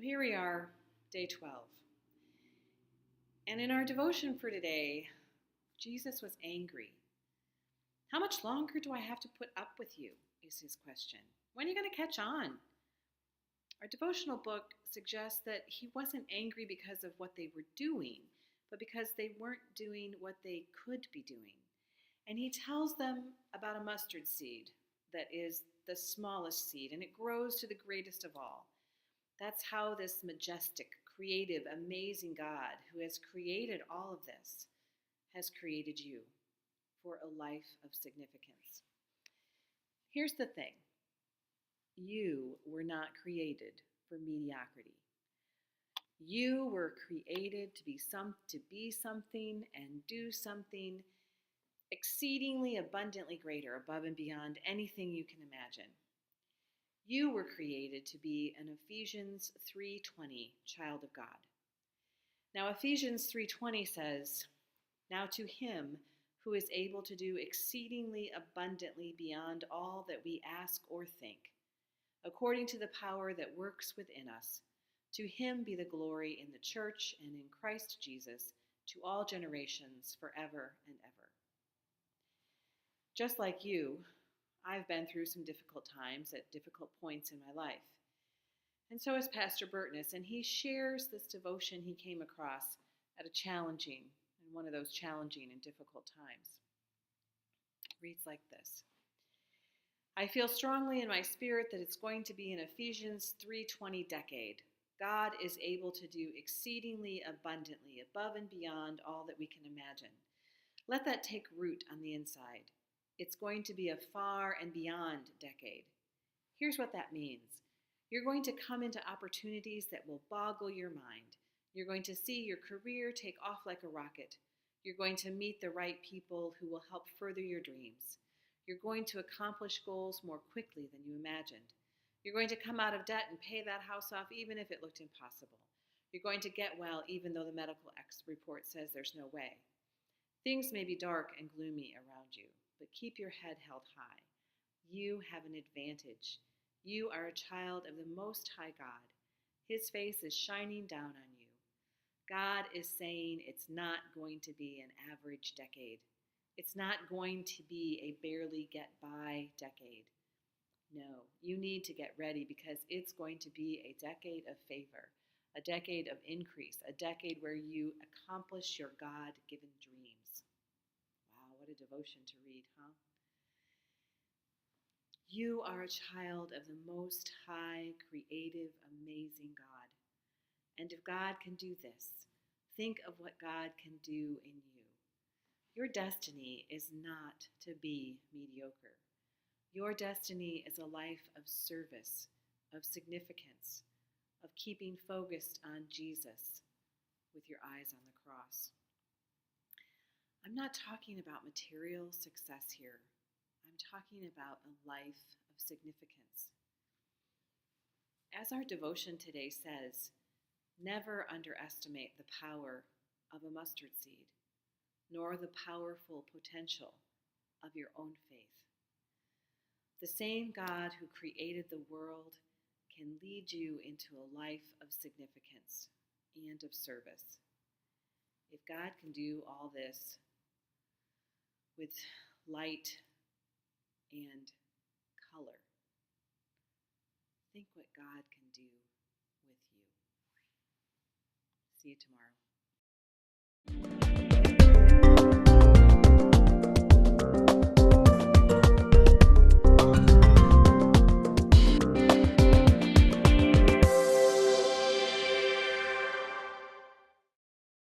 here we are, day 12. And in our devotion for today, Jesus was angry. How much longer do I have to put up with you? Is his question. When are you going to catch on? Our devotional book suggests that he wasn't angry because of what they were doing, but because they weren't doing what they could be doing. And he tells them about a mustard seed that is the smallest seed, and it grows to the greatest of all. That's how this majestic, creative, amazing God, who has created all of this, has created you for a life of significance. Here's the thing. You were not created for mediocrity. You were created to be something and do something exceedingly abundantly greater, above and beyond anything you can imagine. You were created to be an Ephesians 3:20 child of God. Now Ephesians 3:20 says, "Now to him who is able to do exceedingly abundantly beyond all that we ask or think, according to the power that works within us, to him be the glory in the church and in Christ Jesus to all generations forever and ever." Just like you, I've been through some difficult times at difficult points in my life. And so has Pastor Burtness, and he shares this devotion he came across at one of those challenging and difficult times. It reads like this. "I feel strongly in my spirit that it's going to be an Ephesians 3:20 decade. God is able to do exceedingly abundantly, above and beyond all that we can imagine. Let that take root on the inside. It's going to be a far and beyond decade. Here's what that means. You're going to come into opportunities that will boggle your mind. You're going to see your career take off like a rocket. You're going to meet the right people who will help further your dreams. You're going to accomplish goals more quickly than you imagined. You're going to come out of debt and pay that house off even if it looked impossible. You're going to get well even though the medical report says there's no way. Things may be dark and gloomy around you, but keep your head held high. You have an advantage. You are a child of the Most High God. His face is shining down on you. God is saying it's not going to be an average decade. It's not going to be a barely get by decade. No, you need to get ready because it's going to be a decade of favor, a decade of increase, a decade where you accomplish your God-given dreams." Wow, what a devotion to read, huh? You are a child of the Most High, creative, amazing God. And if God can do this, think of what God can do in you. Your destiny is not to be mediocre. Your destiny is a life of service, of significance, of keeping focused on Jesus with your eyes on the cross. I'm not talking about material success here. I'm talking about a life of significance. As our devotion today says, never underestimate the power of a mustard seed, nor the powerful potential of your own faith. The same God who created the world can lead you into a life of significance and of service. If God can do all this with light and color, think what God can do with you. See you tomorrow.